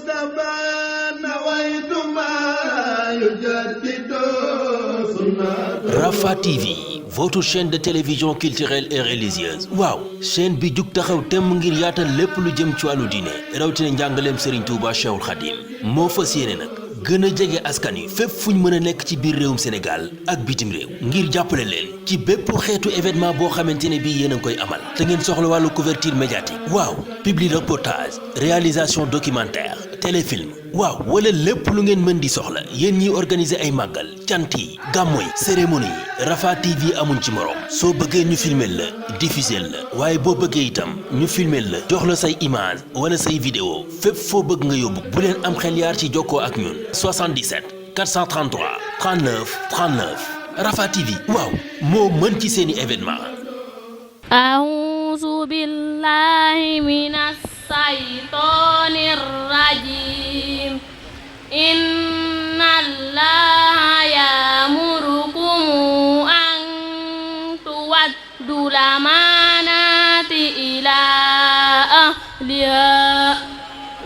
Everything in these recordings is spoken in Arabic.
المصطفى نويت ما يجدد سنة Rafah TV, votre chaîne de télévision culturelle et religieuse. waaw chaîne bi jug taxaw temm ngir yaatal lépp lu jëm ci wàllu diine rawatina njàngaleem Serigne Touba Cheikhul Khadim moo fas yéene nag gën a jege askan wi fépp fu ñu mën a nekk ci biir réewum Sénégal ak bitim réew ngir jàppale leen ci bépp xeetu événement boo xamante ne bii yéen a ngi koy amal te ngeen soxla wàllu couverture médiatique waaw publi reportage réalisation documentaire téléfilm waaw wala lépp lu ngeen mën di soxla yéen ñiy organiser ay màggal cant yi gàmmu yi cérémonie yi Rafah TV amuñ ci morom soo bëggee ñu filmer la diffuser la waaye boo bëggee itam ñu filmer la jox la say image wala say vidéo fépp foo bëgg nga yóbbu bu leen am xel yaar ci jokkoo ak ñun 77 433 39 39 Rafah TV waaw moo mën ci seeni événement. A'uuzu billahi minas saytaanir rajiim. Inna Allaha ya'murukum an tu'addul amaanaati ilaa ahlihaa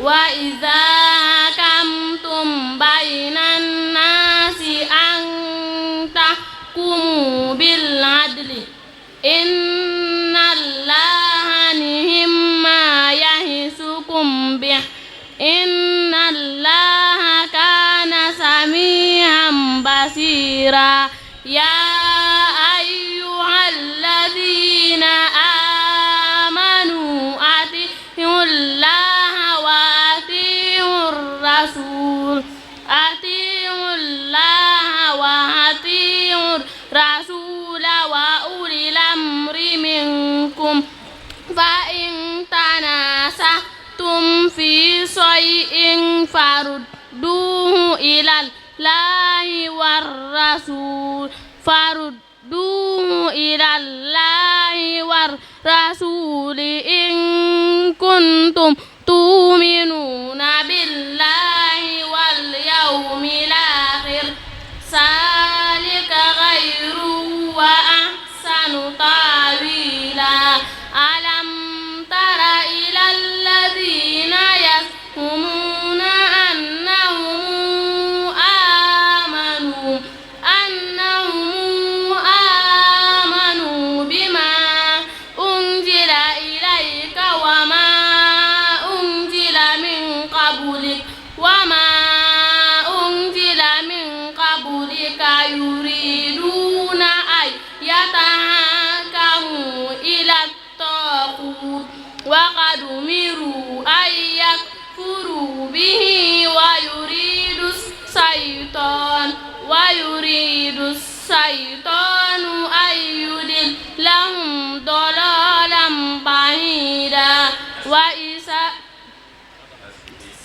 wa idhaa hakamtum bayna nnaasi an tahkumu bil adli. Inna Allaha ni'ma ya'izukum bihi. Inna Allaha kaana samii'an basiira. Yaa ayyuhalladhiina aamanuu atii'u Llaaha wa atii'u rasuul. Atii'u Llaaha wa atii'u rasuula wa ulil amri minkum. Fa in tanaasatum fi shay'in farudduuhu ilal Laahi war rasuul. Farudduuhu ilal Laahi war rasuuli in kuntum tu'minuuna billaahi wal yawmil aaxir. Zaalika xayrun wa ahsanu ta'wiilaa. Alam tara ilal laziina yaz'umuuna annahum aamanuu bimaa unzila ilayka wa maa unzila min qablik yuriduuna an yatahakkamuu ilal taaghut wa qad umiruu an yakfuruu bihi wa yuridu shaytaanu an yudillahum dalaalan ba'iidaa.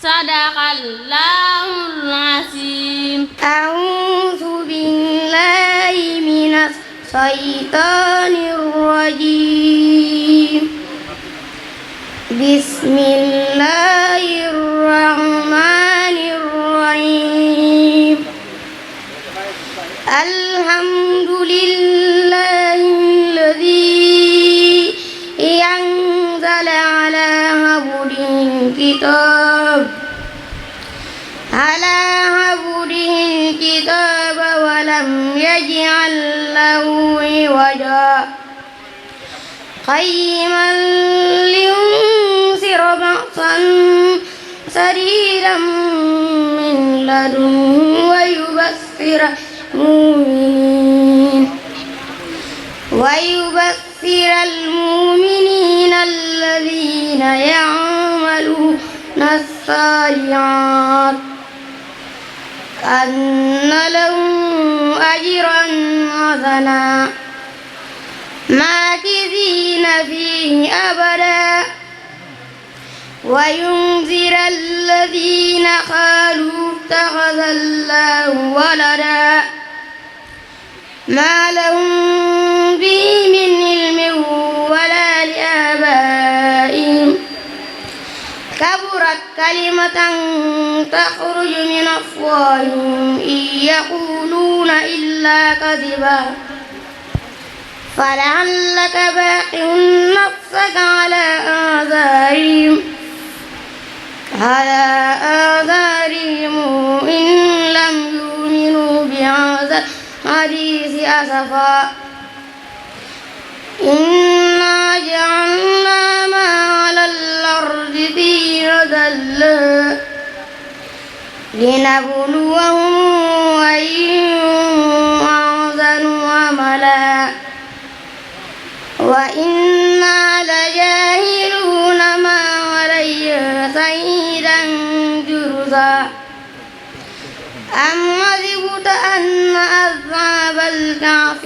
Sadaqallahul aziim. A'uuzu billahi minas shaytaanir rajiim. Bismillahir rahmaanir rahiim. Alhamdulillahilladzi anzala alaa abdihil kitaab. على عبده الكتاب ولم يجعل له عوجا قيما لينذر بأسا شديدا من لدنه ويبشر المؤمنين الذين يعملون الصالحات أن لهم أجرا حسنا ماكثين فيه أبدا وينذر الذين قالوا اتخذ الله ولدا ما لهم به من علم ولا لآبائهم كبرت كلمة تخرج من أفواههم إن يقولون إلا كذبا فلعلك باقع نفسك على آثارهم على آثارهم إن لم يؤمنوا بهذا الحديث أسفا إنا جعلنا ما على الأرض زينة لها لنبلوهم أيهم أحسن عملا وإنا لجاهلون ما عليها سعيدا جرذا أم حسبت أن أصحاب الكهف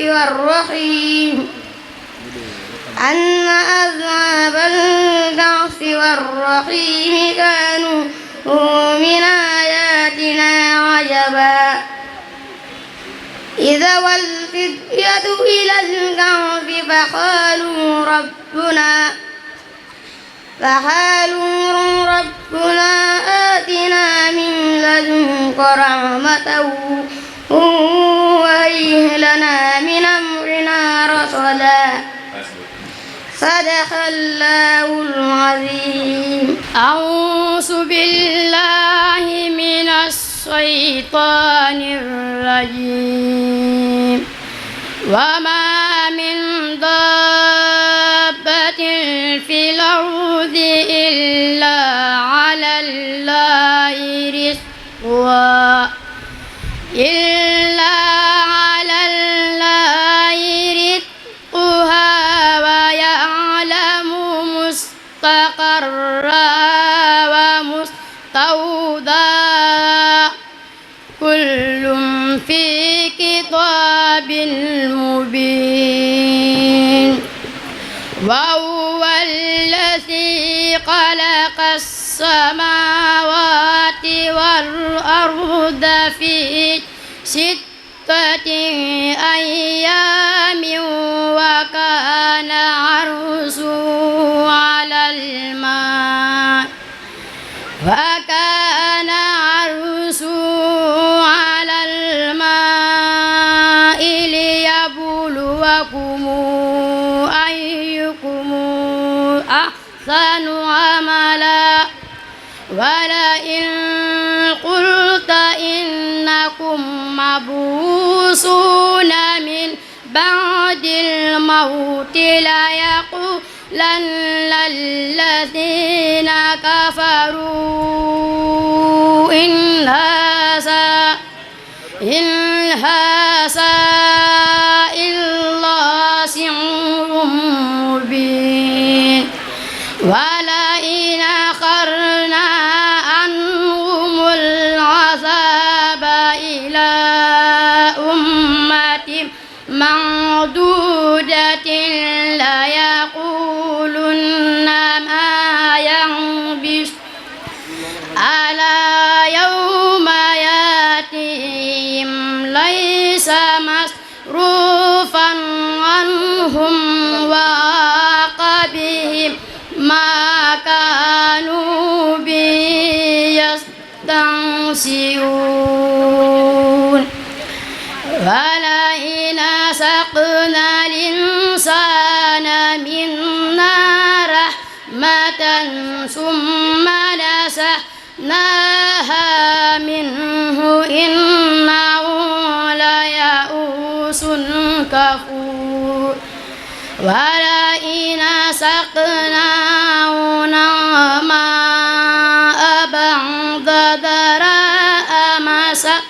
والرحيم كانوا من آياتنا عجبا إذا والفتية إلى الكهف فقالوا ربنا آتنا من لدنك رحمة وهيئ لنا من أمرنا رشدا صدق الله العظيم. أعوذ بالله من الشيطان الرجيم. وما من دابة في الأرض إلا على الله رزقها ويعلم مستقرها ومستودعها كل في كتاب مبين. وهو الذي خلق السماوات والأرض في 6 أيام وكان عرشه على الماء ليبلوكم أيكم أحسن عملا ولئن قلت إنكم مبعوثون من بعد الموت ليقولن الذين كفروا إن هذا إلا سحر مبين. ولئن أخرنا عنهم العذاب إلى أمة معدودة ليقولن ما ينبغي ألا يوم يأتيهم ليس مصروفا عنهم وحاق بهم ما كانوا به يستهزئون. ولئن أذقنا الإنسان منا رحمة ثم نزعناها منه إنه ليئوس كفور. ولئن أذقناه نعماء بعد ضراء مسته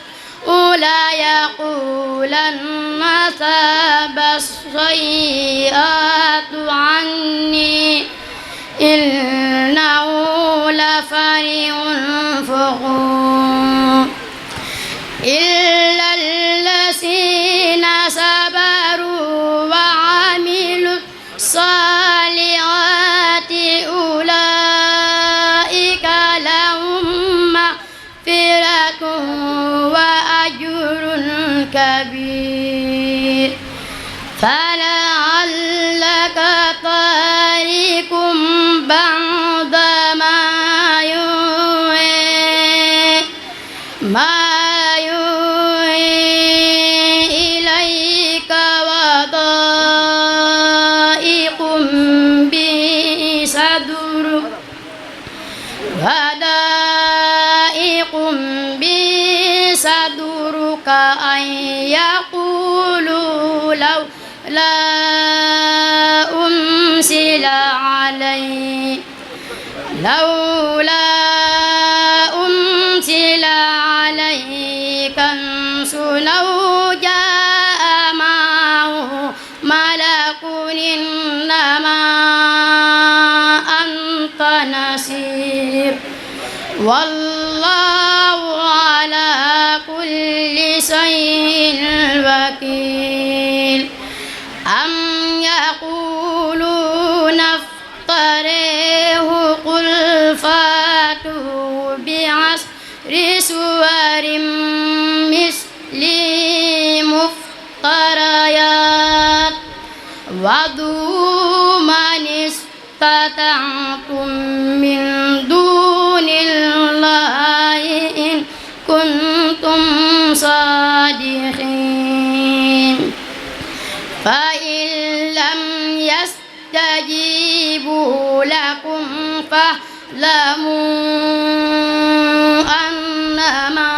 ليقولن ذهب السيئات عني إنه لفرح فخور. إلا الذين صبروا وعملوا الصالحات أولئك لهم مغفرة وأجر كبير. فلعلك تارك بعض ما يوحي إليك وضائق به صدرك كأن يقولوا لولا أنزل عليه كنز أو جاء معه ملك إنما أنت نذير والله على كل شيء وكيل أم يقولون افتريه قل فاتوا بعشر سور مثله مفتريات وادعوا من استطعتم من دون الله إن كنتم صادقين فإن لم يستجيبوا لكم فاعلموا أنما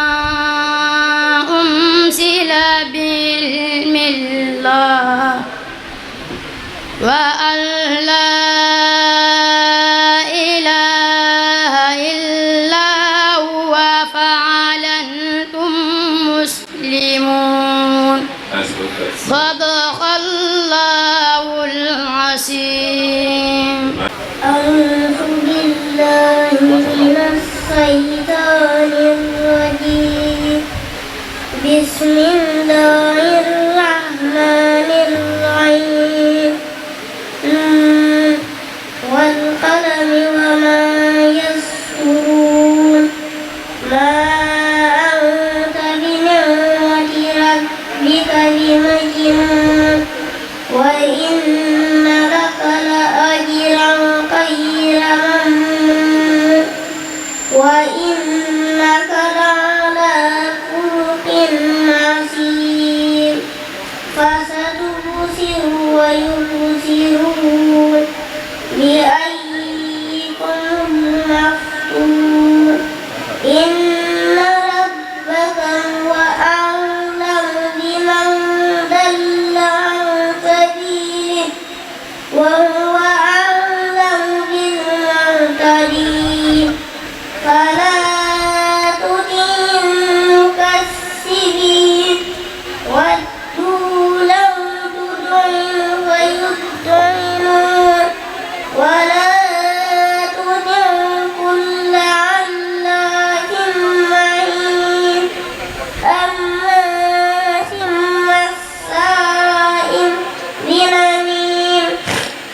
أنزل بعلم الله وأن لا إله إلا هو فأنتم مسلمون صدق الله العظيم. أعوذ بالله من الشيطان الرجيم بسم الله الرحمن الرحيم والقلم وما يسطرون ما أنت بنعمة ربك بمجنون وإن لك لأجرا غير ممنون وإنك لعلى خلق عظيم فستبصر ويبصرون بأيكم المفتون إن ربك هو أعلم بمن ضل عن سبيله وهو أعلم بالمهتدين فلا تطع المكذبين ودوا لو تدعن فيدعنون ولا تطع كل علاق مهين هماز مشاء بنميم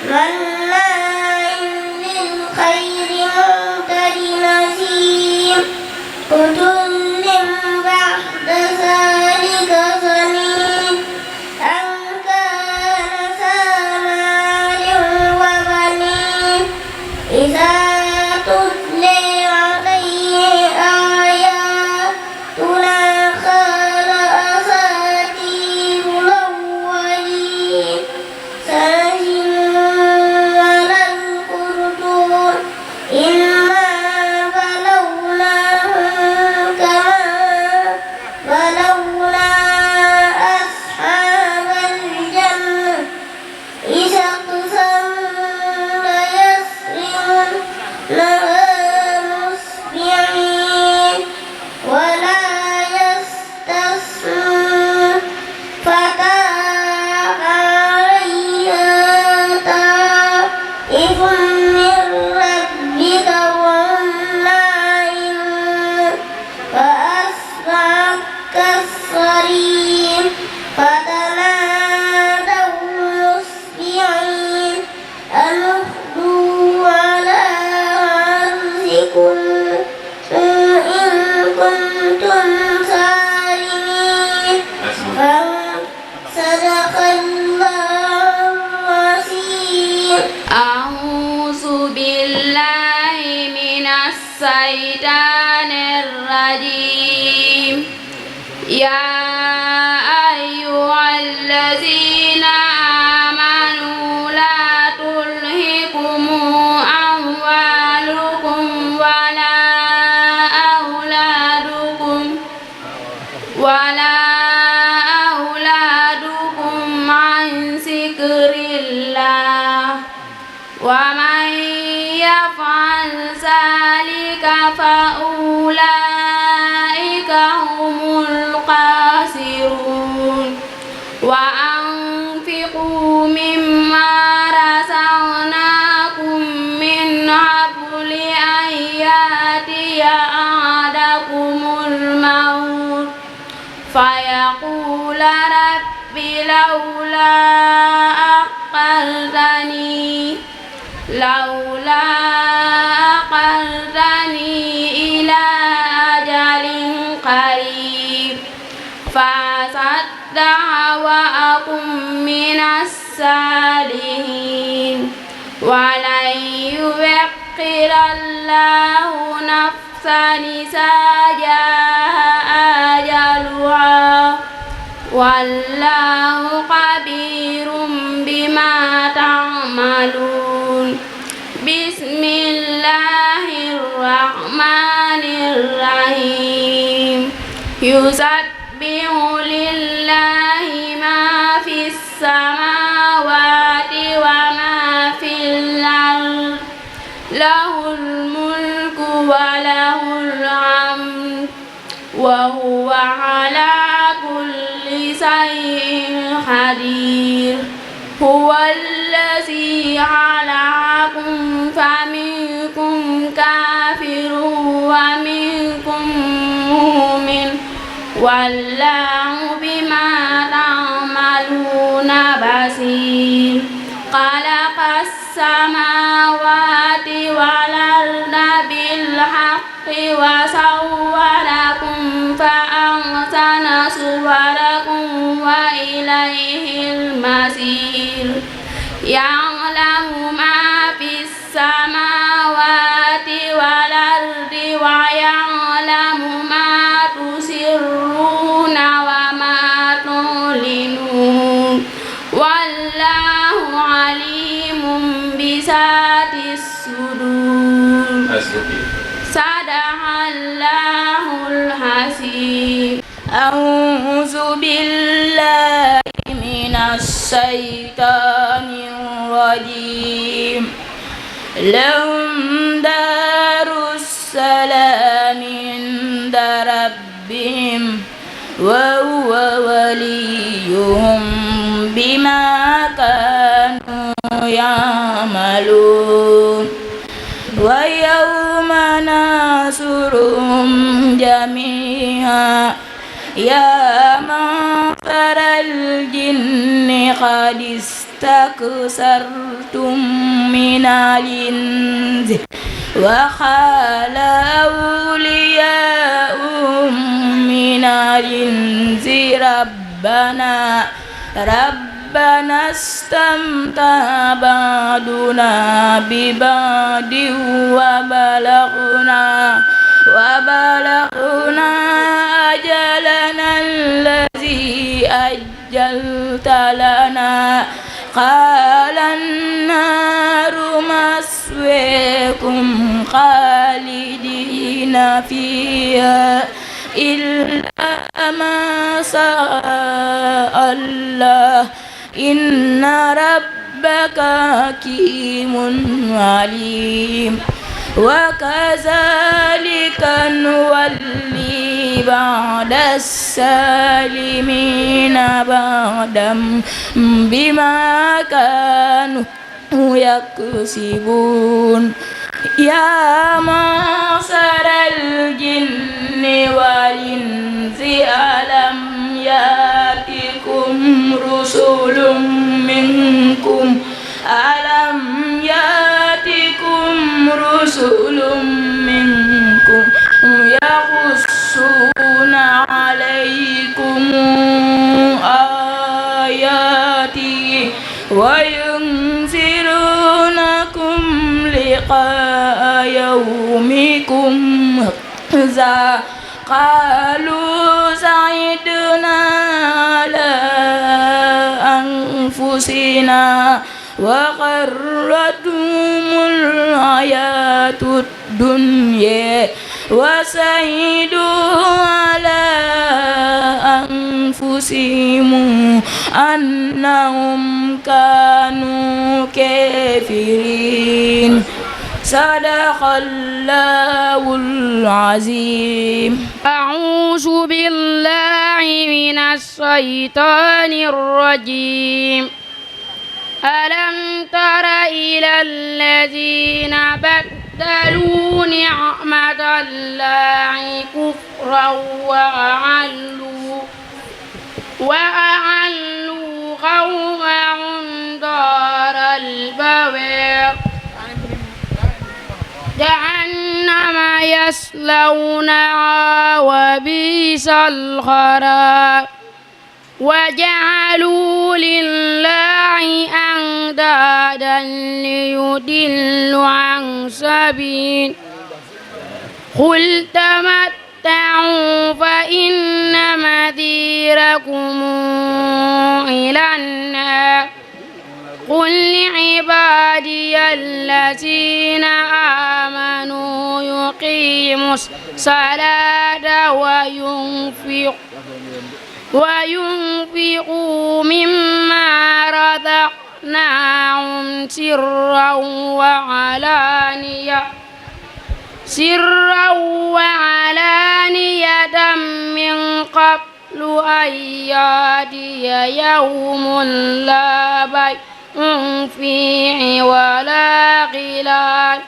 مناع للخير معتد نثيم عتل بعد ذلك زنيم أن كان ذا مال وبنين إذا تتلي عليه آياتنا قال أساطير الأولين سنسمه على الخرطوم إنا بلوناهم كما بلونا أصحاب الجنة إذا اقسموا ليصرمنها مسبعين ولا يستثنون فطاف عليها طائف من ربك وهم نائمون فأصبحت كالصريم فتنادوا مصبحين أن اغدوا على حرثكم إن كنتم صارمين صدق الله العظيم. أعوذ بالله من الشيطان الرجيم يا أيها الذين آمنوا لا تلهكم أموالكم ولا أولادكم ولا فأولئك هم الخاسرون وأنفقوا مما رزقناكم من قبل أن يأتي أحدكم الموت فيقول رب لولا أخرتني إلى أجل قريب فأصدق وأكن من الصالحين ولن يؤخر الله نفسا إذا جاء أجلها والله خبير بما تعملون بسم الله الرحمن الرحيم يسبح لله ما في السماوات وما في الأرض له الملك وله الحمد وهو على كل شيء قدير هو الذي خلقكم فمنكم كافر ومنكم مؤمن والله بما تعملون بصير خلق السماوات والأرض بالحق وصوركم فأحسن صوركم وإليه المصير يعلم ما في السماوات والأرض ويعلم ما تسرون وما تعلنون والله عليم بذات الصدور صدق الله العظيم أعوذ بالله من الشيطان الرجيم لهم دار السلام عند ربهم وهو وليهم بما كانوا يعملون ويوم نحشرهم جميعا يا معشر الجن قد استكثرتم من الإنس وقال أولياؤهم من الإنس ربنا استمتع بعضنا ببعض وبلغنا أجلنا الذي أجلت لنا قال النار مثواكم خالدين فيها إلا ما شاء الله إن ربك حكيم عليم وكذلك نولي بعض الظالمين بعضا بما كانوا يكسبون يا معشر الجن والإنس ألم يأتكم رسل منكم يقصون عليكم آياتي وينذرونكم لقاء يومكم هذا قالوا شهدنا على أنفسنا وغرتهم الحياة الدنيا وشهدوا على أنفسهم أنهم كانوا كافرين صدق الله العظيم. أعوذ بالله من الشيطان الرجيم. ألم تر إلى الذين بدلوا نعمة الله كفرا وأحلوا قومهم دار البوار جهنم يصلونها وبئس القرار وجعلوا لله أندادا ليضلوا عن سبيله قل تمتعوا فإن مثيركم إلى النار قل لعبادي الذين آمنوا يقيموا الصلاة وينفقوا مما رزقناهم سرا وعلانية من قبل أن يأتي يوم لا بيع فيه ولا خلال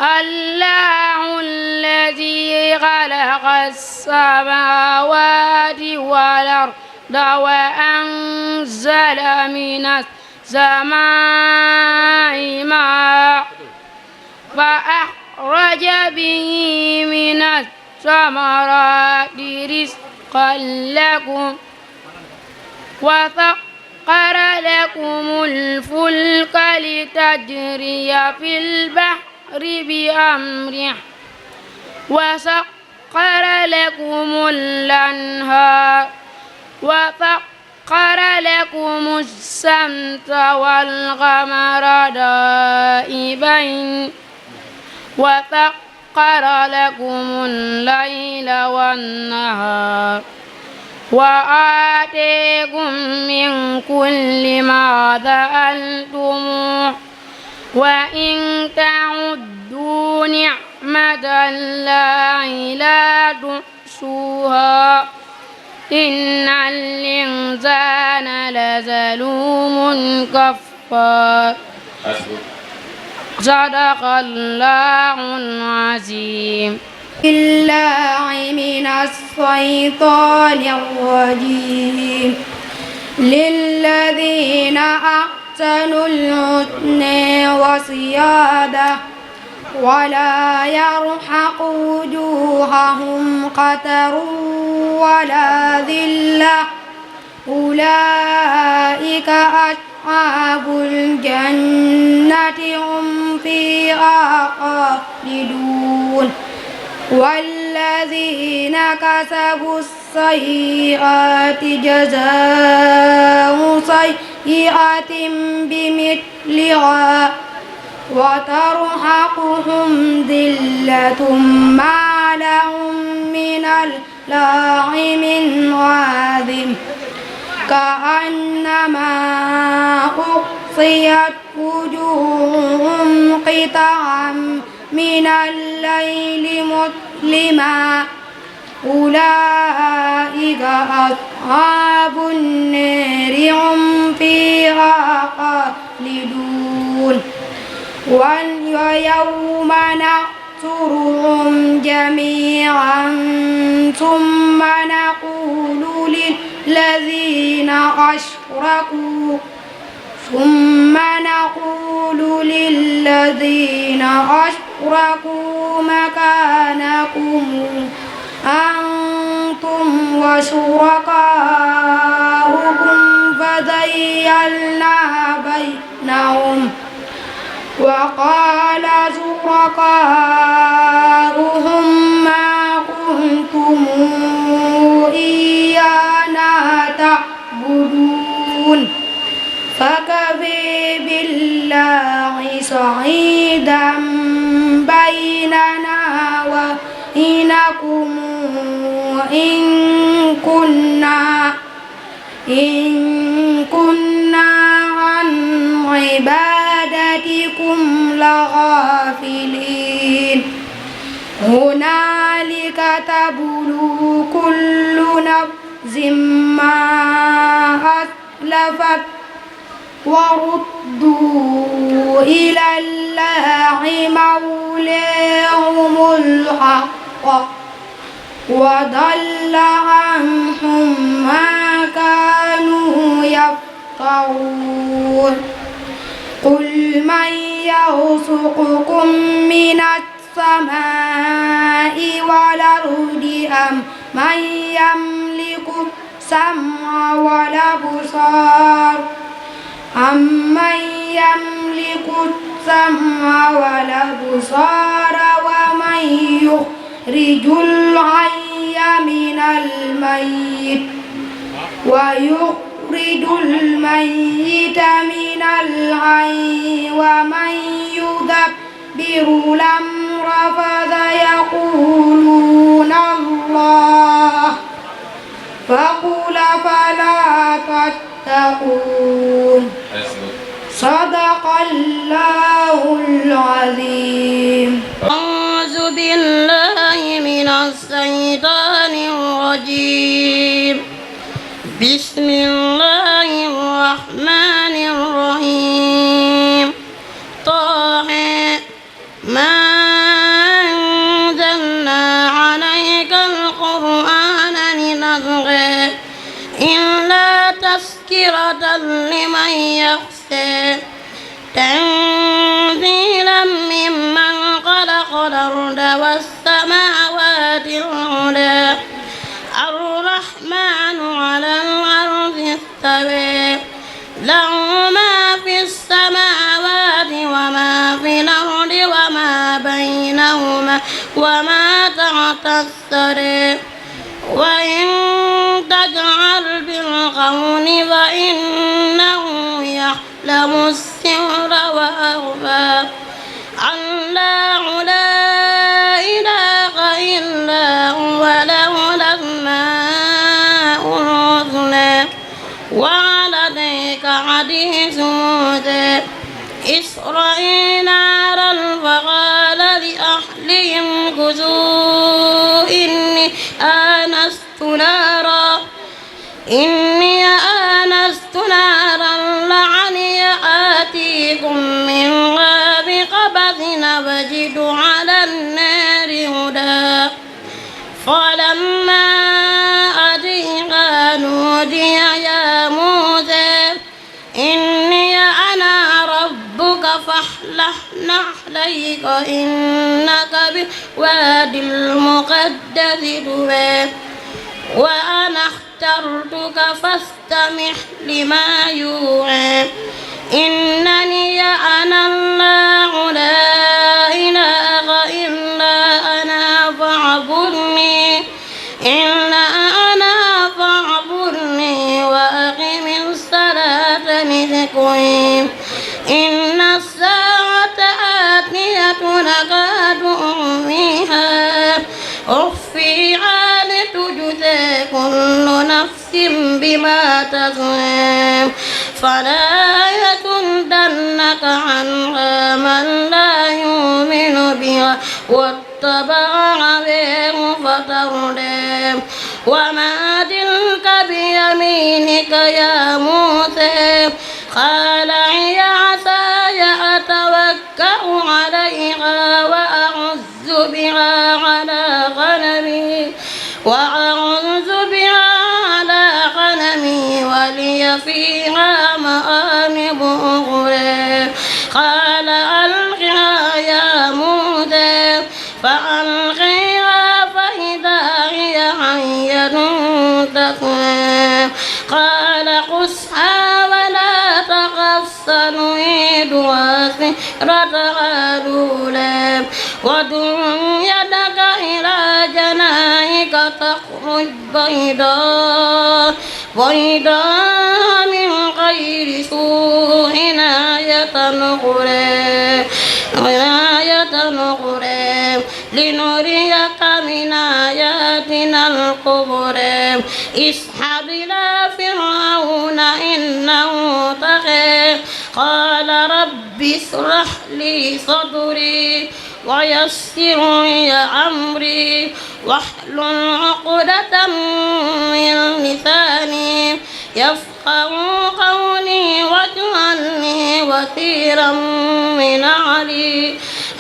الله الذي خلق السماوات والأرض وأنزل من السماء ماء فأخرج به من الثمرات رزقا لكم وسخر لكم الفلك لتجري في البحر بأمره وسخر لكم الأنهار وسخر لكم الشمس والقمر دائبين وسخر لكم الليل والنهار وآتيكم من كل ما سألتموه وإن تعدوا نعمة الله لا تحصوها إن الإنسان لظلوم كفار صدق الله العظيم. بالله من الشيطان الرجيم. للذين أحسنوا الحسنى وزيادة ولا يرحق وجوههم قتر ولا ذلة أولئك أصحاب الجنة هم فيها خالدون. والذين كسبوا السيئات جزاء سيئة بمثلها وترهقهم ذلة ما لهم من الله من واثم كأنما أغشيت وجوههم قطعا من الليل مظلما أولئك أصحاب النار هم فيها خالدون. ويوم نحشرهم جميعا ثم نقول للذين أشركوا مكانكم أنتم وشركاؤكم فزيّلنا بينهم وقال شركاؤهم ما كنتم إيانا تعبدون فكفى بالله شهيدا بيننا وبينكم إن كنا عن عبادتكم الغافلين هنالك تبلو كل نفس ما أسلفت وردوا إلى الله مولاهم الحق وضل عنهم ما كانوا يفترون قل من يرزقكم من السماء والأرض أم من يملك السمع والأبصار أمن يملك السمع والأبصار ومن يخرج الحي من الميت ويخرج الميت من الحي ومن يدبر الأمر فسيقولون الله فقل فلا تتقون صدق الله العظيم. أعوذ بالله من الشيطان الرجيم. بسم الله الرحمن الرحيم. طه ما أنزلنا عليك القرآن لتشقى إلا تذكرة لمن يخشى تنزيلا ممن خلق الأرض والسماوات العلى الرحمن على العرش استوى له ما في السماوات وما في الأرض وما بينهما وما تحت الثرى وإن تجعل بالقول فإنه يعلم السر وأخفى الله لا إله إلا هو له الأسماء الحسنى وعليك حديث موسى إسرائيل نارا فقال لأهلهم كثوا إني آنست نارا لعلي آتيكم منها بقبس نجد على النار هدى فلما أتيها نودي يا موسى إني أنا ربك فاخلع نعليك إنك بالوادي المقدس طوى وأنا اخترتك فاستمع لما يوحى إنني أنا الله لا إله إلا أنا فاعبدني وأقم الصلاة لذكري إن الساعة آتية نكاد أخفيها لتجزى كل نفس بما تسعى فلا يصدنك عنها من لا يؤمن بها واتبع هواه فتردى وما تلك بيمينك يا موسى قال هي عصاي أتوكأ عليها وأعز بها على غنمي ولي فيها مآرب أخرى قال ألقها يا موسى فألقيها فإذا هي حية تسعى قال خذها ولا تخف سنعيدها سيرتها الأولى وضم يدك إلى جناحك تخرج بيضاء من غير سوء آية أخرى لنريك من آياتنا الكبرى اذهب إلى فرعون إنه طغى قال رب اشرح لي صدري ويسر لي أمري واحلل عقدة من لساني يفقهوا قولي واجعلني وزيرا من أهلي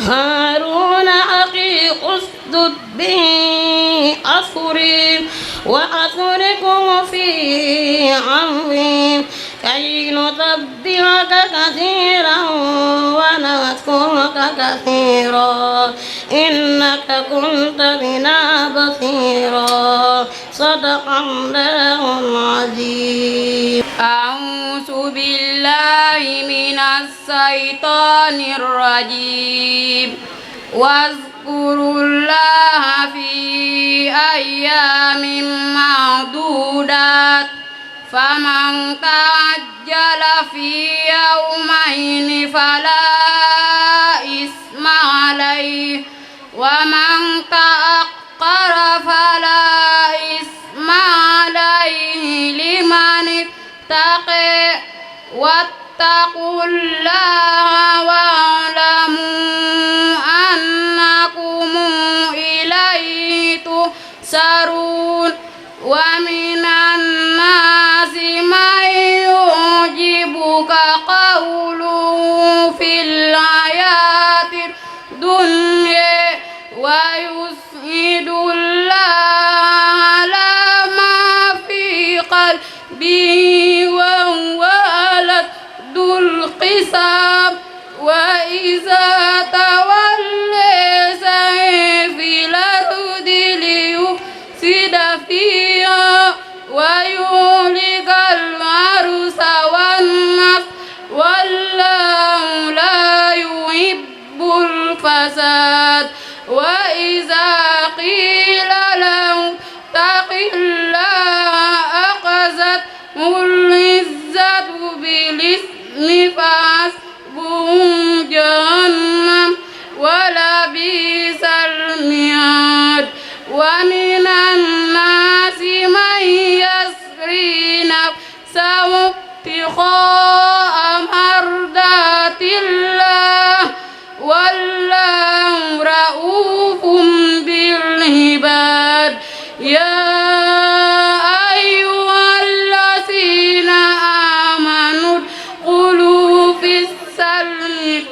هارون أخي اشدد به أزري وأشركه في أمري كي نسبحك كثيرا ونذكرك كثيرا إنك كنت بنا بصيرا صدق الله العظيم. أعوذ بالله من الشيطان الرجيم. واذكروا الله في أيام معدودات فمن تعجل في يومين فلا إثم عليه ومن تأخر فلا إثم عليه لمن اتقى واتقوا الله واعلموا أنكم إليه تحشرون. ومن الناس من يعجبك قوله في الحياة الدنيا ويشهد الله على ما في قلبه وهو لد الخصام. وإذا تولى سعى في الأرض ليفسد فيها ويهلك الحرث والنسل والله لا يحب الفساد. وإذا قيل له اتق الله أخذته العزة بالإثم فحسبه جهنم ولبئس المهاد. ومن الناس من يشري نفسه ابتغاء مرضات الله والله رؤوف بالعباد. يا أيها الذين آمنوا ادخلوا في السلم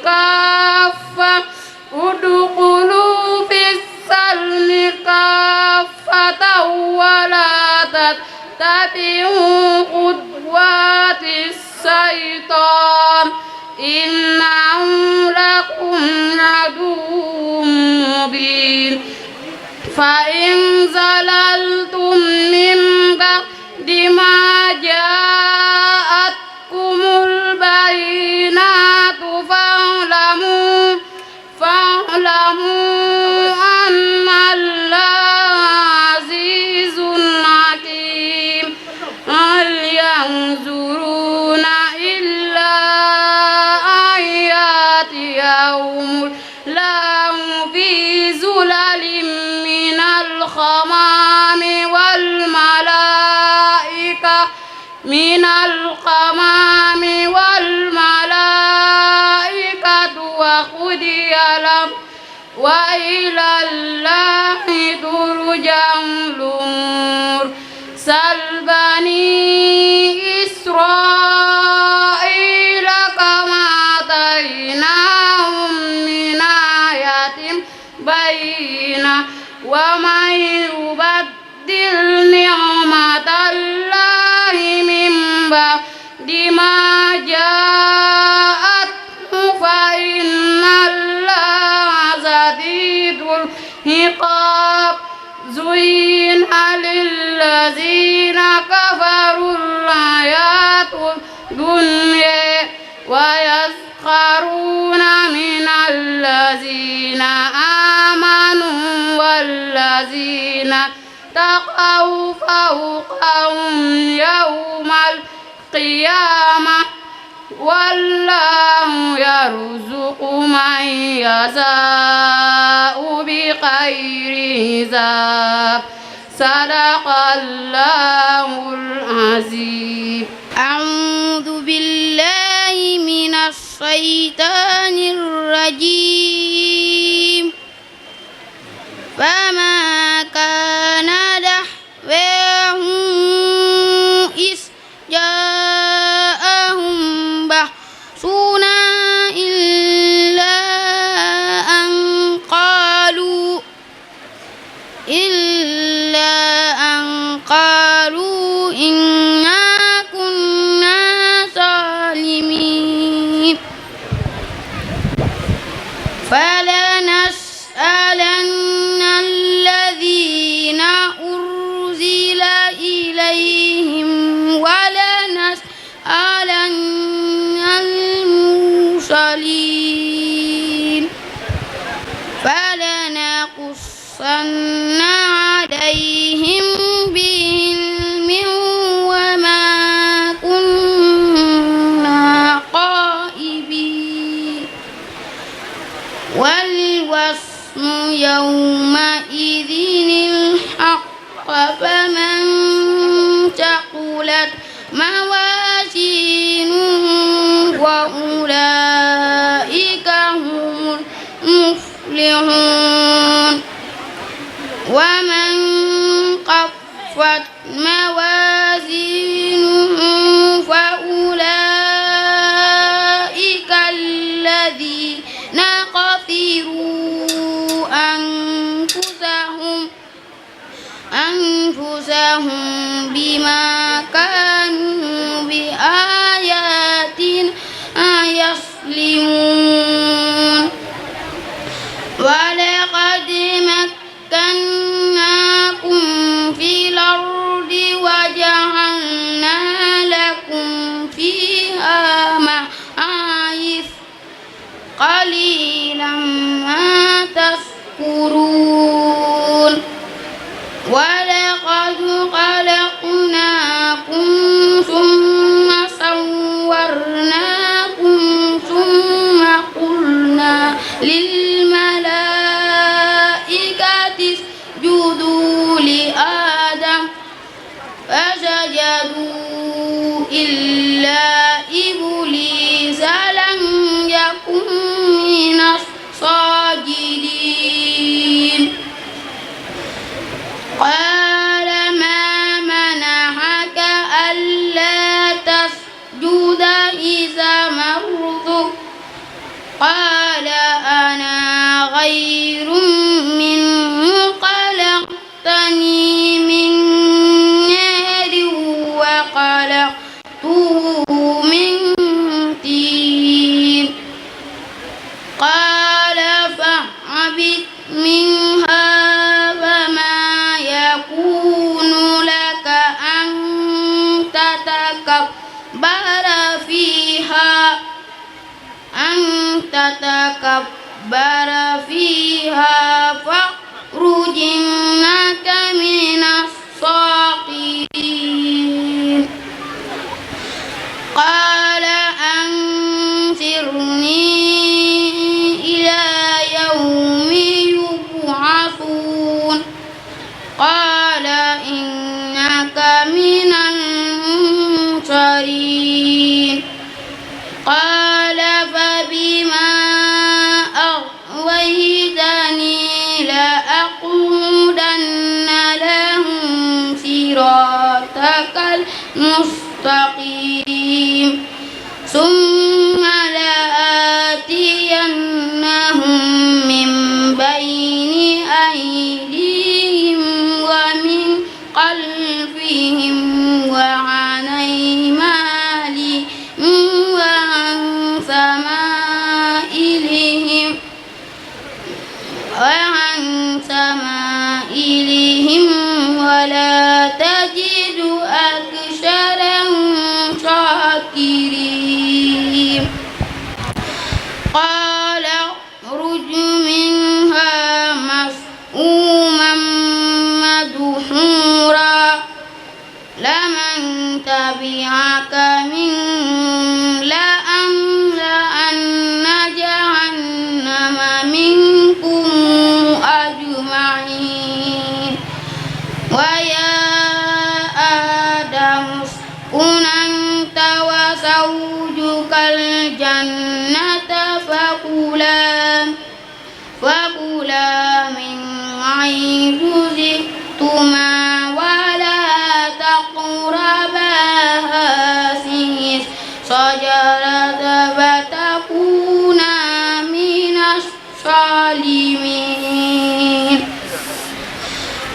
كافة ولا تتبعوا خطوات الشيطان إنه لكم عدو مبين. فإن زللتم من بعد ما جاءتكم البينات فاعلموا أن الله عزيز حكيم. هل ينظرون إلا أن يأتيهم الله في ظلل من الغمام والملائكة وقضي الأمر وإلى الله ترجع الأمور. سل بني إسرائيل كما آتيناهم من آية بينة ومن يبدل نعمة الله من بعد ما جاءته فإن الله شديد العقاب. زين للذين كفروا الحياة الدنيا ويسخرون من الذين آمنوا والذين اتقوا فوقهم يوم القيامة والله يرزق من يشاء بغير حساب. صدق الله العظيم. أعوذ بالله من الشيطان الشيطان الرجيم فما كان دعواهم إذ جاءهم بأسنا إلا أن قالوا إنا كنا ظالمين فلنسألن الذين أرسل إليهم ولنسألن المرسلين فلنقصن عليهم بعلم وما كنا غائبين والوزن يومئذ الحق فمن ثقلت موازينه فأولئك هم المفلحون ومن خفت موازينه فأولئك الذين خسروا أنفسهم بما كانوا بآياتنا يظلمون ولقد مكناكم في الأرض وجعلنا لكم فيها معايش قليلا ما تشكرون ولقد خلقناكم ثم صورناكم ثم قلنا للملائكة اسجدوا لآدم فسجدوا إلا إبليس لم يكن من الساجدين قال ما منعك ألا تسجد إذا أمرتك قال أنا خير منه خلقتني من نار وخلقته من طين قال فاهبط منها فما يكون لك أن تتكبر فيها فاخرج إنك من الصاغرين قال أنظرني إلى يوم يبعثون قال إنك من المنظرين قال فبما أغويتني لأقعدن لهم صراطك المستقيم ثم لآتينهم من بين أيديهم ومن خلفهم وعن أيمانهم وعن شمائلهم ولا تجد أكثرهم شاكرين قال اخرج منها مذءوما مدحورا لمن تبعك منهم لأملأن جهنم منكم أجمعين ويا آدم اسكن أنت وزوجك الجنة فكلا من حيث شئتما ولا تقربا هذه الشجرة فتكونا من الظالمين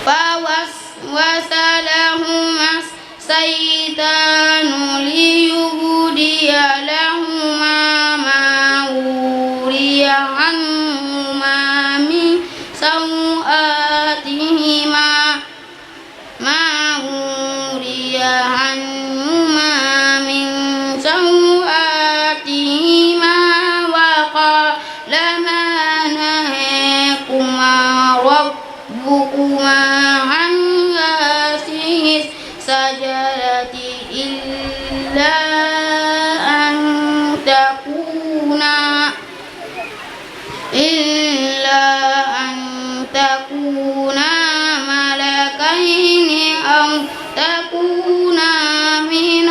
فوسوس لهما الشيطان ليبدي لهما ما وري عنهما من سوآتهما وقال ما نهاكما ربكما عن هذه الشجرة إلا أن تكونا ملكين أو تكونا من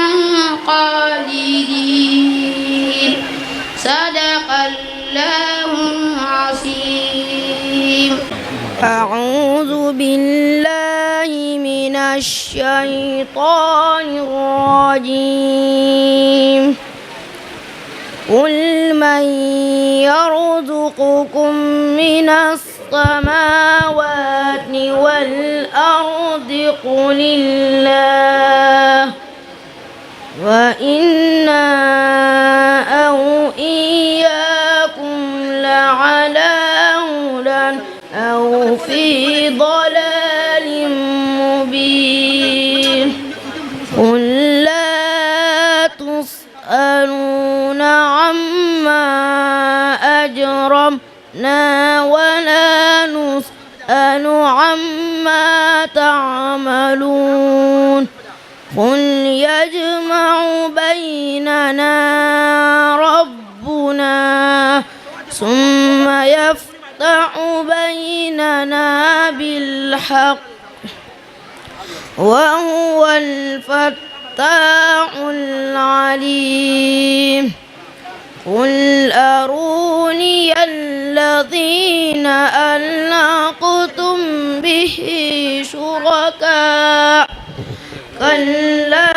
الخالدين صدق الله العظيم. أعوذ بالله من الشيطان الرجيم. قل من يرزقكم من السماوات والأرض قل الله وإنا أو إياكم لعلى هدى أو في ضلال مبين. قل لا تسألون عما أجرمنا ولا نسأل عما تعملون. قل يجمع بيننا ربنا ثم يفتح بيننا بالحق وهو الفتاح العليم. قل أروني الذين ألحقتم به شركاء كلا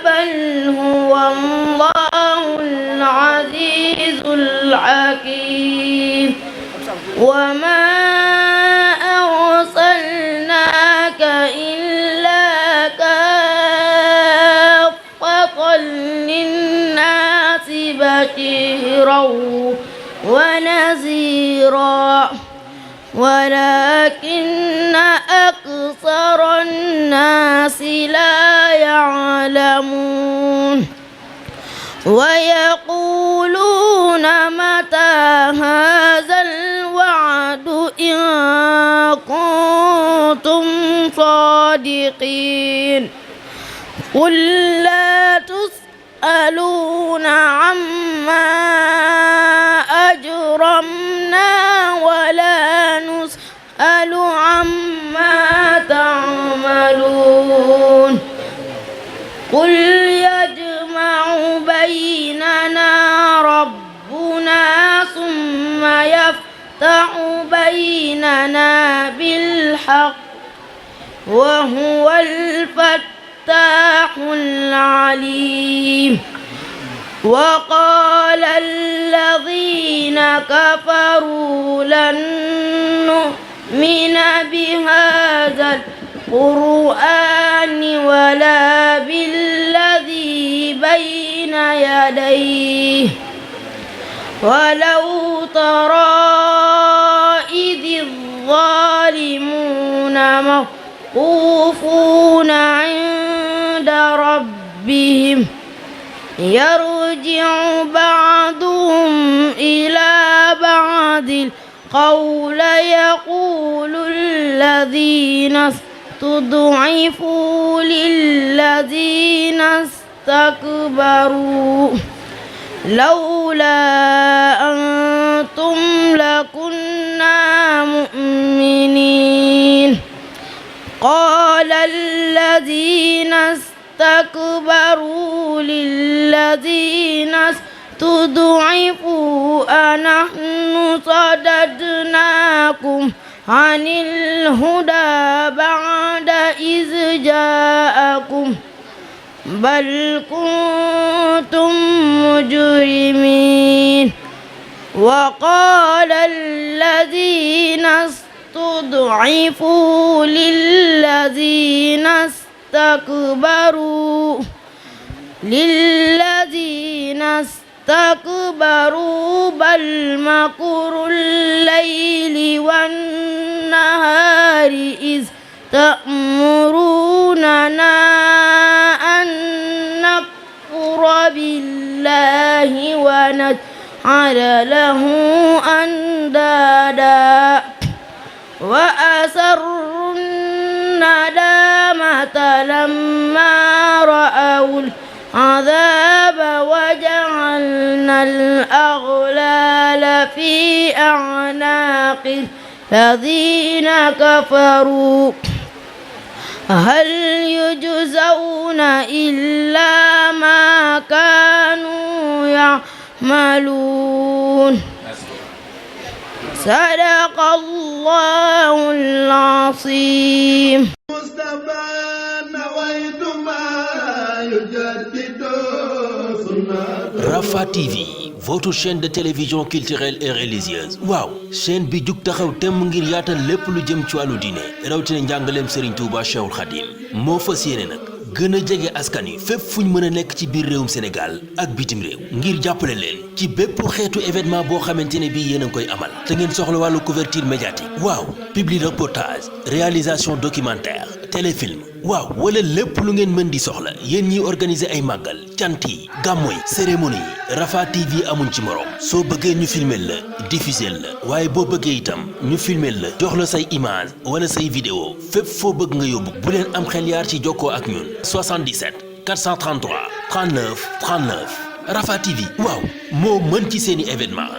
بل هو الله العزيز الحكيم. وما أرسلناك إلا كافة للناس بشيرا ونذيرا ولكن أكثر الناس لا يعلمون. ويقولون متى هذا الوعد إن كنتم صادقين. قل لا تسألون عما أجرمنا ولا نسأل عما تعملون. قل يجمع بيننا ربنا ثم يفتح بيننا بالحق وهو الفتاح العليم. وقال الذين كفروا لن نؤمن بهذا القرآن ولا بالذي بين يديه ولو ترى إذ الظالمون موقوفون عند ربهم يرجع بعضهم إلى بعض القول يقول الذين استضعفوا للذين استكبروا لولا أنتم لكنا مؤمنين. قال الذين استكبروا للذين تضعفوا أنحن صددناكم عن الهدى بعد إذ جاءكم بل كنتم مجرمين وقال الذين استضعفوا للذين استكبروا بل مكر الليل والنهار إذ تأمروننا أن نكفر بالله ونجعل له أندادا وأسروا الندامة لما رأوا العذاب وجعلنا الأغلال في أعناق الذين كفروا هل يجزون إلا ما كانوا يعملون صدق الله العظيم مصطفى نويت ما يجدد سنة Rafah TV, votre chaîne de télévision culturelle et religieuse. waaw chaîne bi jug taxaw temm ngir yaatal lépp lu jëm ci wàllu diine rawatina njàngaleem Serigne Touba Cheikhul Khadim moo fas yéene nag gën a jege askan wi fépp fu ñu mën a nekk ci biir réewum Sénégal ak bitim réew ngir jàppale leen ci bépp xeetu événement boo xamante ne bii yéen a ngi koy amal te ngeen soxla wàllu couverture médiatique waaw publi reportage réalisation documentaire téléfilm waaw wala lépp lu ngeen mën di soxla yéen ñiy organiser ay màggal cant yi gàmmu yi cérémonie yi Rafah TV amuñ ci morom soo bëggee ñu filmer la diffuser la waaye boo bëggee itam ñu filmer la jox la say image wala say vidéo fépp foo bëgg nga yóbbu bu leen am xel yaar ci jokkoo ak ñun 77 433 39 39 Rafah TV waaw moo mën ci seeni événement